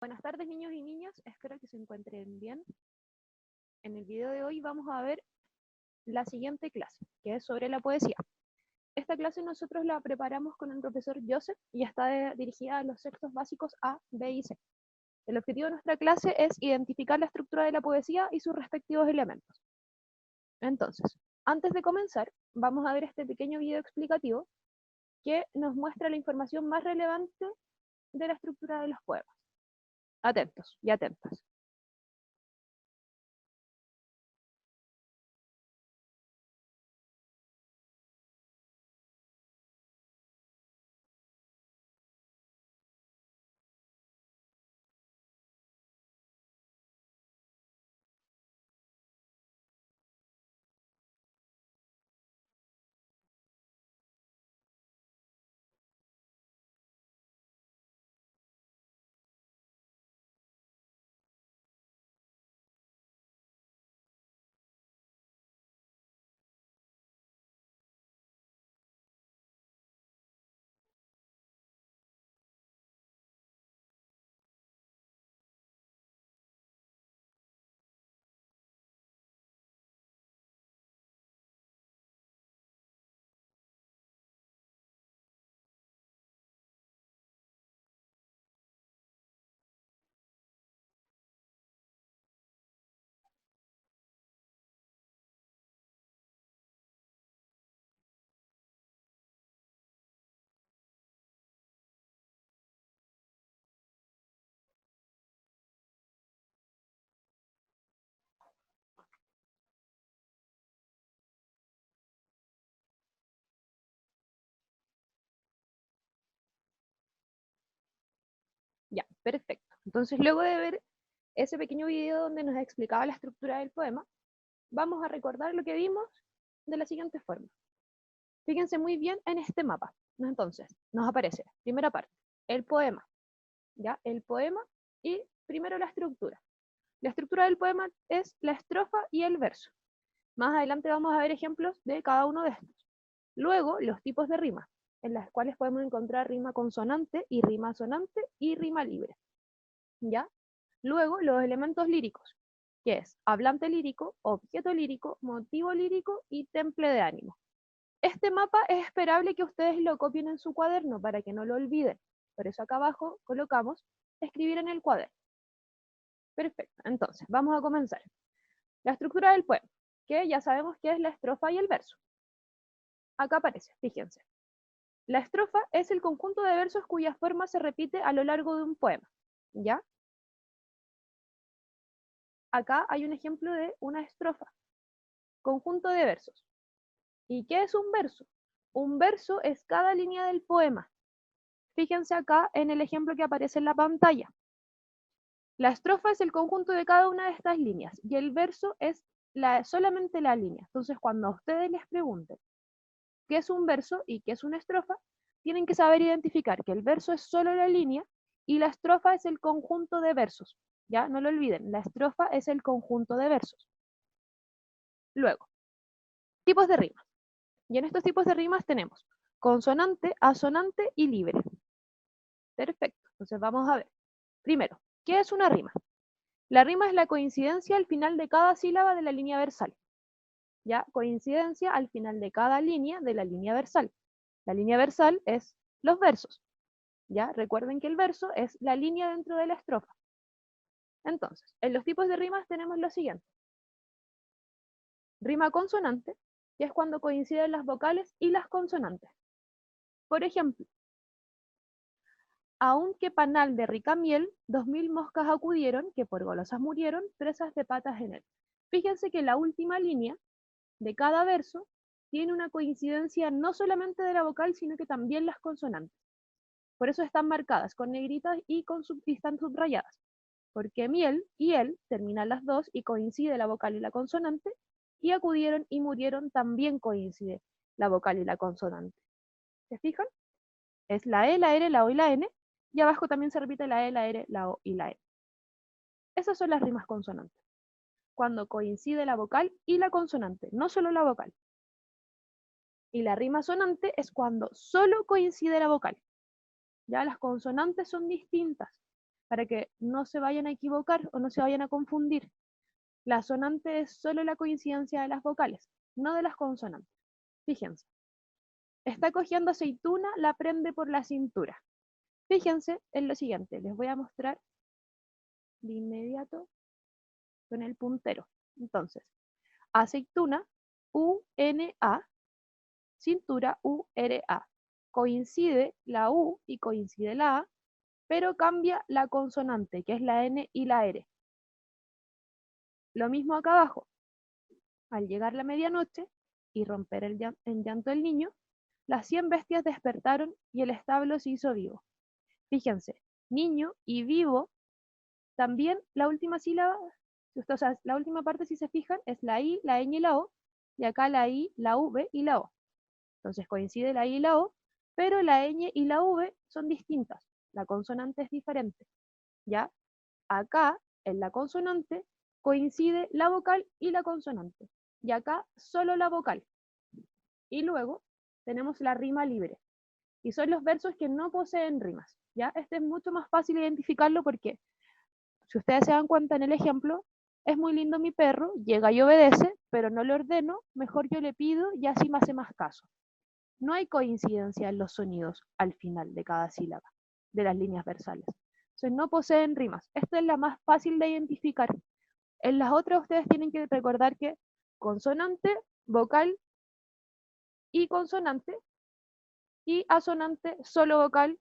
Buenas tardes, niños y niñas, espero que se encuentren bien. En el video de hoy vamos a ver la siguiente clase, que es sobre la poesía. Esta clase nosotros la preparamos con el profesor Joseph y está dirigida a los sextos básicos A, B y C. El objetivo de nuestra clase es identificar la estructura de la poesía y sus respectivos elementos. Entonces, antes de comenzar, vamos a ver este pequeño video explicativo que nos muestra la información más relevante de la estructura de los poemas. Atentos y atentas. Ya, perfecto. Entonces, luego de ver ese pequeño video donde nos explicaba la estructura del poema, vamos a recordar lo que vimos de la siguiente forma. Fíjense muy bien en este mapa. Entonces, nos aparece, primera parte, el poema, ¿ya? El poema y primero la estructura. La estructura del poema es la estrofa y el verso. Más adelante vamos a ver ejemplos de cada uno de estos. Luego, los tipos de rimas, en las cuales podemos encontrar rima consonante y rima asonante y rima libre, ¿ya? Luego, los elementos líricos, que es hablante lírico, objeto lírico, motivo lírico y temple de ánimo. Este mapa es esperable que ustedes lo copien en su cuaderno para que no lo olviden. Por eso acá abajo colocamos escribir en el cuaderno. Perfecto, entonces vamos a comenzar. La estructura del poema, que ya sabemos que es la estrofa y el verso. Acá aparece, fíjense. La estrofa es el conjunto de versos cuya forma se repite a lo largo de un poema, ¿ya? Acá hay un ejemplo de una estrofa, conjunto de versos. ¿Y qué es un verso? Un verso es cada línea del poema. Fíjense acá en el ejemplo que aparece en la pantalla. La estrofa es el conjunto de cada una de estas líneas y el verso es solamente la línea. Entonces, cuando a ustedes les pregunten qué es un verso y qué es una estrofa, tienen que saber identificar que el verso es solo la línea y la estrofa es el conjunto de versos. Ya, no lo olviden, la estrofa es el conjunto de versos. Luego, tipos de rimas. Y en estos tipos de rimas tenemos consonante, asonante y libre. Perfecto, entonces vamos a ver. Primero, ¿qué es una rima? La rima es la coincidencia al final de cada sílaba de la línea versal. ¿Ya? Coincidencia al final de cada línea de la línea versal. La línea versal es los versos. ¿Ya? Recuerden que el verso es la línea dentro de la estrofa. Entonces, en los tipos de rimas tenemos lo siguiente. Rima consonante, que es cuando coinciden las vocales y las consonantes. Por ejemplo, aunque panal de rica miel, 2000 moscas acudieron, que por golosas murieron, presas de patas en él. Fíjense que la última línea de cada verso tiene una coincidencia no solamente de la vocal, sino que también las consonantes. Por eso están marcadas con negritas y están subrayadas. Porque miel y él terminan las dos y coincide la vocal y la consonante, y acudieron y murieron también coincide la vocal y la consonante. ¿Se fijan? Es la E, la R, la O y la N, y abajo también se repite la E, la R, la O y la N. Esas son las rimas consonantes, cuando coincide la vocal y la consonante, no solo la vocal. Y la rima sonante es cuando solo coincide la vocal. Ya las consonantes son distintas. para que no se vayan a equivocar o no se vayan a confundir. La asonante es solo la coincidencia de las vocales, no de las consonantes. Fíjense. Está cogiendo aceituna, la prende por la cintura. Fíjense en lo siguiente, les voy a mostrar de inmediato con el puntero. Entonces, aceituna, U-N-A, cintura, U-R-A. Coincide la U y coincide la A, pero cambia la consonante, que es la N y la R. Lo mismo acá abajo. Al llegar la medianoche y romper el llanto del niño, las 100 bestias despertaron y el establo se hizo vivo. Fíjense, niño y vivo, también la última sílaba, o sea, la última parte, si se fijan, es la I, la ñ y la O, y acá la I, la V y la O. Entonces coincide la I y la O, pero la ñ y la V son distintas. La consonante es diferente. ¿Ya? Acá, en la consonante, coincide la vocal y la consonante. Y acá solo la vocal. Y luego tenemos la rima libre. Y son los versos que no poseen rimas. ¿Ya? Este es mucho más fácil identificarlo porque, si ustedes se dan cuenta en el ejemplo, es muy lindo mi perro, llega y obedece, pero no le ordeno, mejor yo le pido y así me hace más caso. No hay coincidencia en los sonidos al final de cada sílaba, de las líneas versales. Entonces no poseen rimas. Esta es la más fácil de identificar. En las otras ustedes tienen que recordar que consonante, vocal y consonante, y asonante, solo vocal,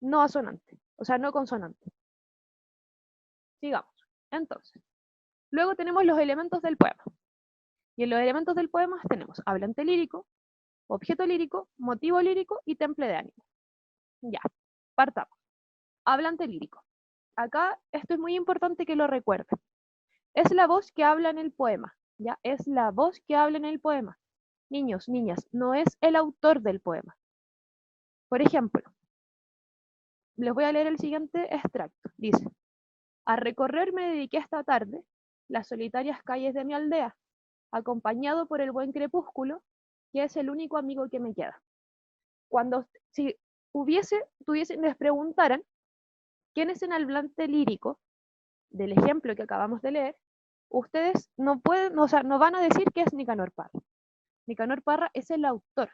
no asonante, o sea, no consonante. Sigamos. Entonces, luego tenemos los elementos del poema. Y en los elementos del poema tenemos hablante lírico, objeto lírico, motivo lírico y temple de ánimo. Ya, partamos. Hablante lírico. Acá esto es muy importante que lo recuerden. Es la voz que habla en el poema, ¿ya? Es la voz que habla en el poema. Niños, niñas, no es el autor del poema. Por ejemplo, les voy a leer el siguiente extracto. Dice, a recorrer me dediqué esta tarde las solitarias calles de mi aldea, acompañado por el buen crepúsculo, que es el único amigo que me queda. Cuando, si les preguntaran quién es el hablante lírico del ejemplo que acabamos de leer, ustedes no pueden, o sea, no van a decir que es Nicanor Parra. Nicanor Parra es el autor,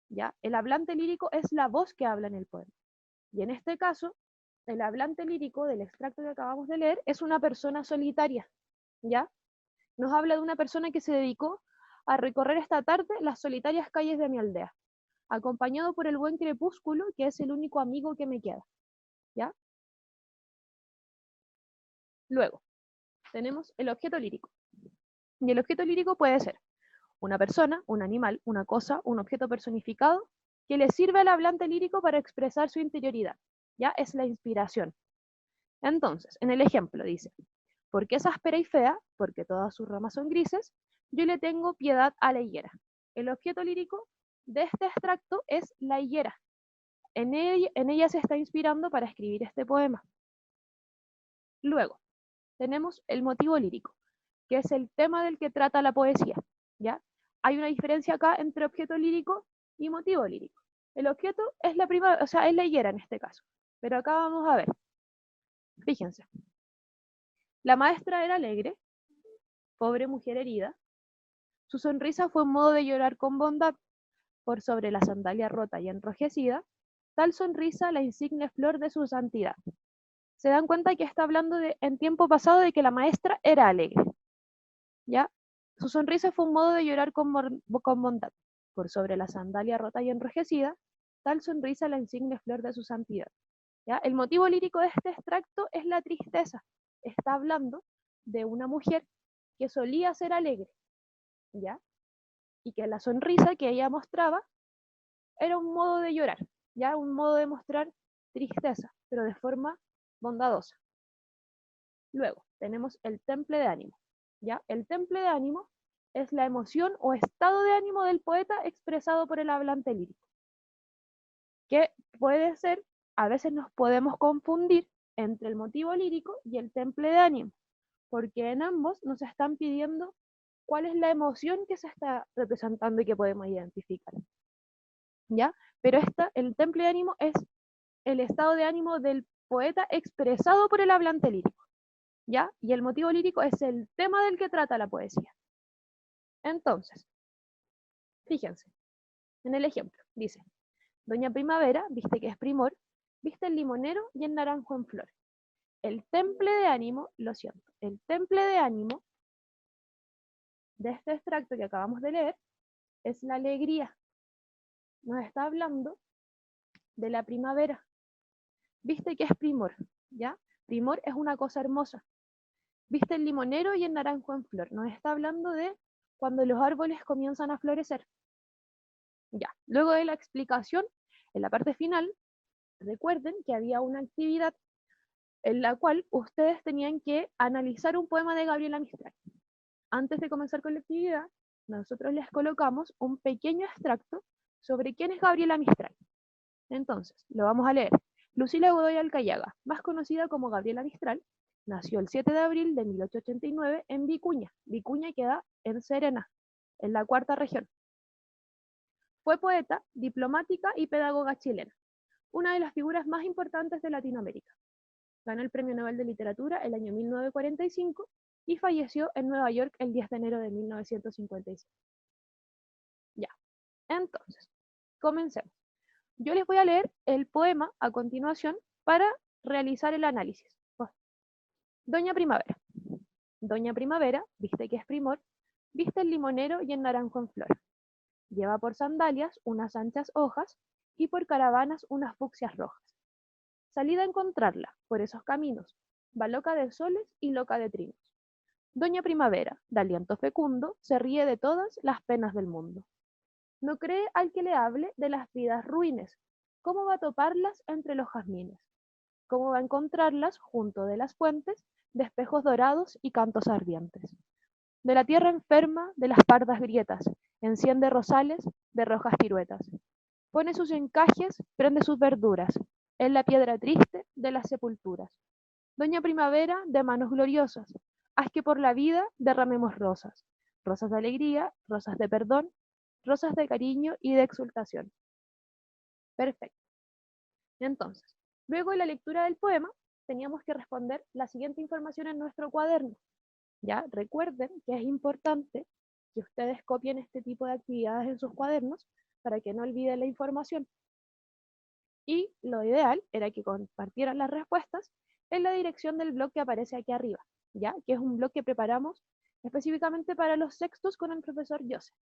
¿ya? El hablante lírico es la voz que habla en el poema. Y en este caso, el hablante lírico del extracto que acabamos de leer es una persona solitaria, ¿ya? Nos habla de una persona que se dedicó a recorrer esta tarde las solitarias calles de mi aldea, acompañado por el buen crepúsculo, que es el único amigo que me queda, ¿ya? Luego, tenemos el objeto lírico. Y el objeto lírico puede ser una persona, un animal, una cosa, un objeto personificado que le sirve al hablante lírico para expresar su interioridad. Ya es la inspiración. Entonces, en el ejemplo dice, porque es áspera y fea, porque todas sus ramas son grises, yo le tengo piedad a la higuera. El objeto lírico de este extracto es la higuera. En ella se está inspirando para escribir este poema. Luego, tenemos el motivo lírico, que es el tema del que trata la poesía, ¿ya? Hay una diferencia acá entre objeto lírico y motivo lírico. El objeto es la o sea, es la higuera en este caso. Pero acá vamos a ver. Fíjense. La maestra era alegre, pobre mujer herida. Su sonrisa fue un modo de llorar con bondad. Por sobre la sandalia rota y enrojecida, tal sonrisa la insigne flor de su santidad. Se dan cuenta que está hablando en tiempo pasado de que la maestra era alegre. ¿Ya? Su sonrisa fue un modo de llorar con bondad. Por sobre la sandalia rota y enrojecida, tal sonrisa la insigne flor de su santidad. ¿Ya? El motivo lírico de este extracto es la tristeza. Está hablando de una mujer que solía ser alegre, ¿ya? Y que la sonrisa que ella mostraba era un modo de llorar, ¿ya? Un modo de mostrar tristeza, pero de forma bondadosa. Luego, tenemos el temple de ánimo, ¿ya? El temple de ánimo es la emoción o estado de ánimo del poeta expresado por el hablante lírico, que puede ser, a veces nos podemos confundir entre el motivo lírico y el temple de ánimo, porque en ambos nos están pidiendo cuál es la emoción que se está representando y que podemos identificar, ¿ya? Pero el temple de ánimo es el estado de ánimo del poeta expresado por el hablante lírico, ¿ya? Y el motivo lírico es el tema del que trata la poesía. Entonces, fíjense, en el ejemplo, dice, Doña Primavera, viste que es primor, viste el limonero y el naranjo en flor. El temple de ánimo, lo siento, el temple de ánimo de este extracto que acabamos de leer es la alegría. Nos está hablando de la primavera. Viste que es primor, ¿ya? Primor es una cosa hermosa. Viste el limonero y el naranjo en flor. Nos está hablando de cuando los árboles comienzan a florecer. Ya, luego de la explicación, en la parte final, recuerden que había una actividad en la cual ustedes tenían que analizar un poema de Gabriela Mistral. Antes de comenzar con la actividad, nosotros les colocamos un pequeño extracto sobre quién es Gabriela Mistral. Entonces, lo vamos a leer. Lucila Godoy Alcayaga, más conocida como Gabriela Mistral, nació el 7 de abril de 1889 en Vicuña. Vicuña queda en Serena, en la cuarta región. Fue poeta, diplomática y pedagoga chilena, una de las figuras más importantes de Latinoamérica. Ganó el Premio Nobel de Literatura el año 1945 y falleció en Nueva York el 10 de enero de 1956. Ya, entonces, comencemos. Yo les voy a leer el poema a continuación para realizar el análisis. Doña Primavera. Doña Primavera, viste que es primor, viste el limonero y el naranjo en flor. Lleva por sandalias unas anchas hojas y por caravanas unas fucsias rojas. Salida a encontrarla por esos caminos, va loca de soles y loca de trinos. Doña Primavera, de aliento fecundo, se ríe de todas las penas del mundo. No cree al que le hable de las vidas ruines, cómo va a toparlas entre los jazmines, cómo va a encontrarlas junto de las fuentes de espejos dorados y cantos ardientes. De la tierra enferma, de las pardas grietas, enciende rosales de rojas piruetas. Pone sus encajes, prende sus verduras, en la piedra triste de las sepulturas. Doña Primavera, de manos gloriosas, haz que por la vida derramemos rosas, rosas de alegría, rosas de perdón, rosas de cariño y de exultación. Perfecto. Entonces, luego de la lectura del poema, teníamos que responder la siguiente información en nuestro cuaderno. Ya, recuerden que es importante que ustedes copien este tipo de actividades en sus cuadernos para que no olviden la información. Y lo ideal era que compartieran las respuestas en la dirección del blog que aparece aquí arriba, ¿ya? Que es un blog que preparamos específicamente para los sextos con el profesor Joseph.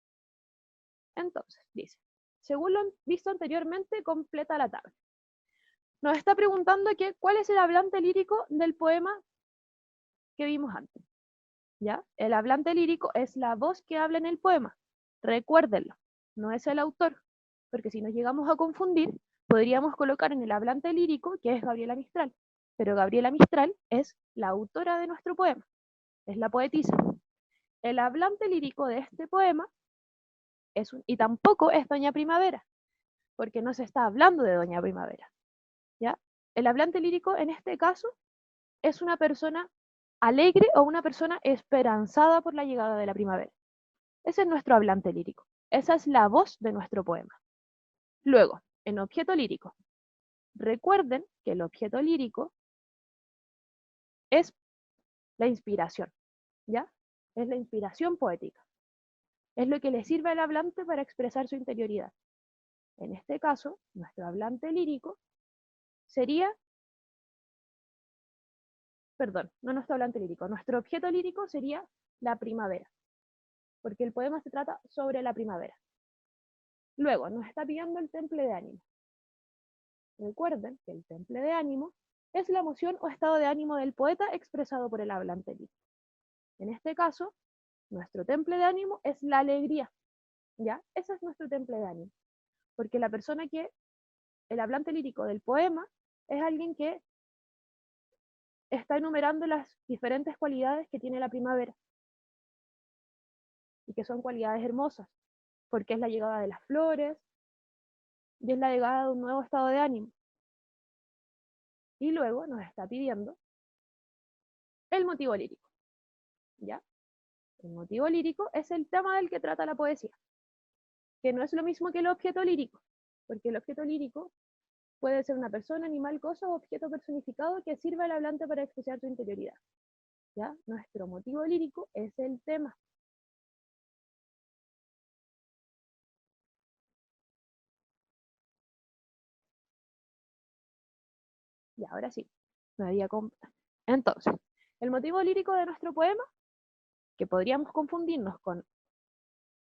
Entonces, dice, según lo visto anteriormente, completa la tabla. Nos está preguntando que, ¿cuál es el hablante lírico del poema que vimos antes? ¿Ya? El hablante lírico es la voz que habla en el poema. Recuérdenlo, no es el autor, porque si nos llegamos a confundir, podríamos colocar en el hablante lírico que es Gabriela Mistral, pero Gabriela Mistral es la autora de nuestro poema, es la poetisa. El hablante lírico de este poema y tampoco es Doña Primavera, porque no se está hablando de Doña Primavera. ¿Ya? El hablante lírico en este caso es una persona alegre o una persona esperanzada por la llegada de la primavera. Ese es nuestro hablante lírico. Esa es la voz de nuestro poema. Luego, en objeto lírico. Recuerden que el objeto lírico es la inspiración, ¿ya? Es la inspiración poética. Es lo que le sirve al hablante para expresar su interioridad. En este caso, nuestro hablante lírico sería, perdón, no nuestro hablante lírico, nuestro objeto lírico sería la primavera, porque el poema se trata sobre la primavera. Luego, nos está pidiendo el temple de ánimo. Recuerden que el temple de ánimo es la emoción o estado de ánimo del poeta expresado por el hablante lírico. En este caso, nuestro temple de ánimo es la alegría, ¿ya? Ese es nuestro temple de ánimo, porque la persona que, el hablante lírico del poema, es alguien que está enumerando las diferentes cualidades que tiene la primavera, y que son cualidades hermosas, porque es la llegada de las flores, y es la llegada de un nuevo estado de ánimo. Y luego nos está pidiendo el motivo lírico, ¿ya? El motivo lírico es el tema del que trata la poesía, que no es lo mismo que el objeto lírico, porque el objeto lírico Puede ser una persona, animal, cosa o objeto personificado que sirva al hablante para expresar su interioridad. ¿Ya? Nuestro motivo lírico es el tema. Y ahora sí, me había Entonces, el motivo lírico de nuestro poema, que podríamos confundirnos con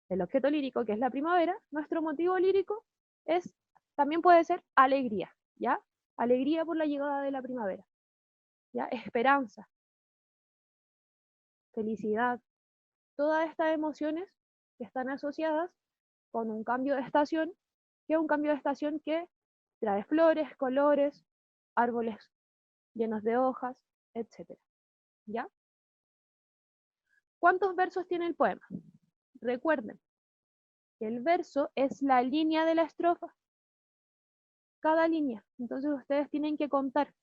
el objeto lírico, que es la primavera, nuestro motivo lírico es, también puede ser alegría, ¿ya? Alegría por la llegada de la primavera, ¿ya? Esperanza, felicidad, todas estas emociones que están asociadas con un cambio de estación, que es un cambio de estación que trae flores, colores, árboles llenos de hojas, etc. ¿Ya? ¿Cuántos versos tiene el poema? Recuerden que el verso es la línea de la estrofa, cada línea. Entonces ustedes tienen que contar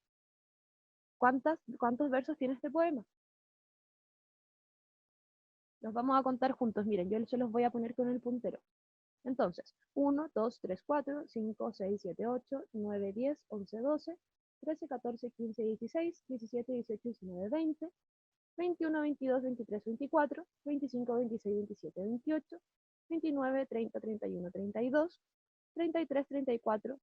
cuántos versos tiene este poema. Los vamos a contar juntos. Miren, yo se los voy a poner con el puntero. Entonces, 1, 2, 3, 4, 5, 6, 7, 8, 9, 10, 11, 12, 13, 14, 15, 16, 17, 18, 19, 20, 21, 22, 23, 24, 25, 26, 27, 28, 29, 30, 31, 32, 33, 34,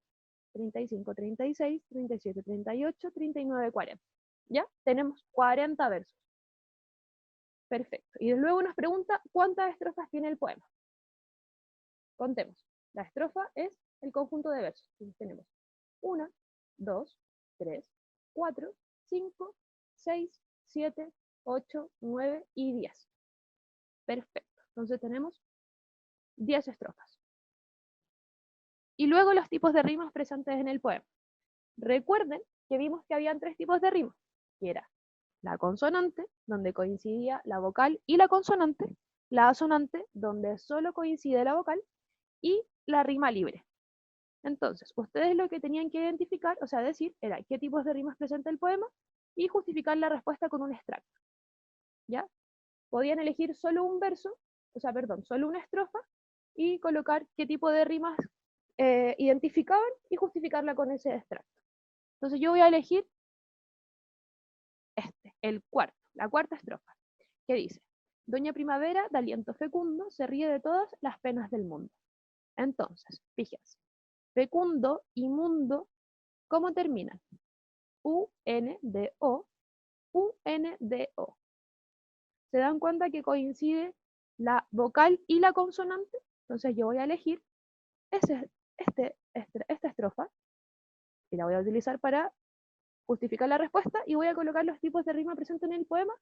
35, 36, 37, 38, 39, 40. ¿Ya? Tenemos 40 versos. Perfecto. Y luego nos pregunta cuántas estrofas tiene el poema. Contemos. La estrofa es el conjunto de versos. Entonces tenemos 1, 2, 3, 4, 5, 6, 7, 8, 9 y 10. Perfecto. Entonces tenemos 10 estrofas. Y luego los tipos de rimas presentes en el poema. Recuerden que vimos que habían 3 tipos de rimas, que era la consonante, donde coincidía la vocal y la consonante, la asonante, donde solo coincide la vocal, y la rima libre. Entonces, ustedes lo que tenían que identificar, o sea, decir, era qué tipos de rimas presenta el poema y justificar la respuesta con un extracto. ¿Ya? Podían elegir solo un verso, o sea, perdón, solo una estrofa y colocar qué tipo de rimas identificaban y justificarla con ese extracto. Entonces yo voy a elegir la cuarta estrofa, que dice: Doña Primavera, de aliento fecundo, se ríe de todas las penas del mundo. Entonces, fíjense, fecundo y mundo, ¿cómo terminan? U-N-D-O, U-N-D-O. ¿Se dan cuenta que coincide la vocal y la consonante? Entonces yo voy a elegir esta estrofa y la voy a utilizar para justificar la respuesta y voy a colocar los tipos de rima presentes en el poema,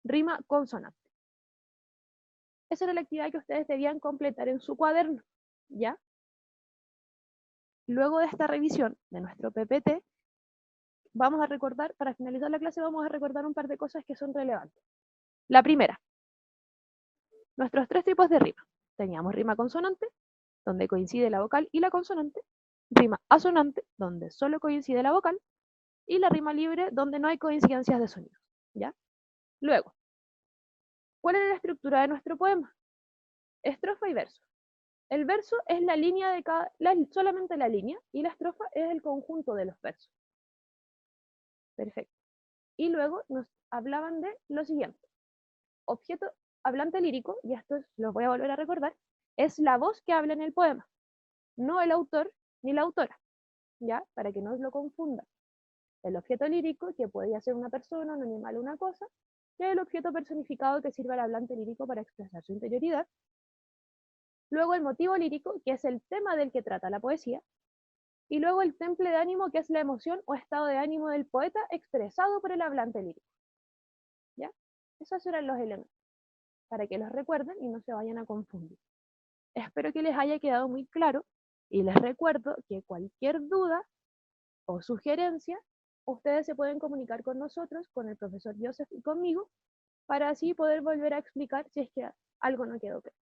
rima consonante. Esa era la actividad que ustedes debían completar en su cuaderno, ¿ya? Luego de esta revisión de nuestro PPT, vamos a recordar, para finalizar la clase, vamos a recordar un par de cosas que son relevantes. La primera, nuestros 3 tipos de rima. Teníamos rima consonante, donde coincide la vocal y la consonante, rima asonante, donde solo coincide la vocal, y la rima libre, donde no hay coincidencias de sonidos, ¿ya? Luego, ¿cuál es la estructura de nuestro poema? Estrofa y verso. El verso es la línea de solamente la línea, y la estrofa es el conjunto de los versos. Perfecto. Y luego nos hablaban de lo siguiente. Objeto hablante lírico, y esto los voy a volver a recordar, es la voz que habla en el poema, no el autor ni la autora, ¿ya? Para que no os lo confundan. El objeto lírico, que podría ser una persona, un animal o una cosa, y el objeto personificado que sirve al hablante lírico para expresar su interioridad. Luego el motivo lírico, que es el tema del que trata la poesía, y luego el temple de ánimo, que es la emoción o estado de ánimo del poeta expresado por el hablante lírico. ¿Ya? Esos eran los elementos, para que los recuerden y no se vayan a confundir. Espero que les haya quedado muy claro y les recuerdo que cualquier duda o sugerencia, ustedes se pueden comunicar con nosotros, con el profesor Joseph y conmigo, para así poder volver a explicar si es que algo no quedó claro.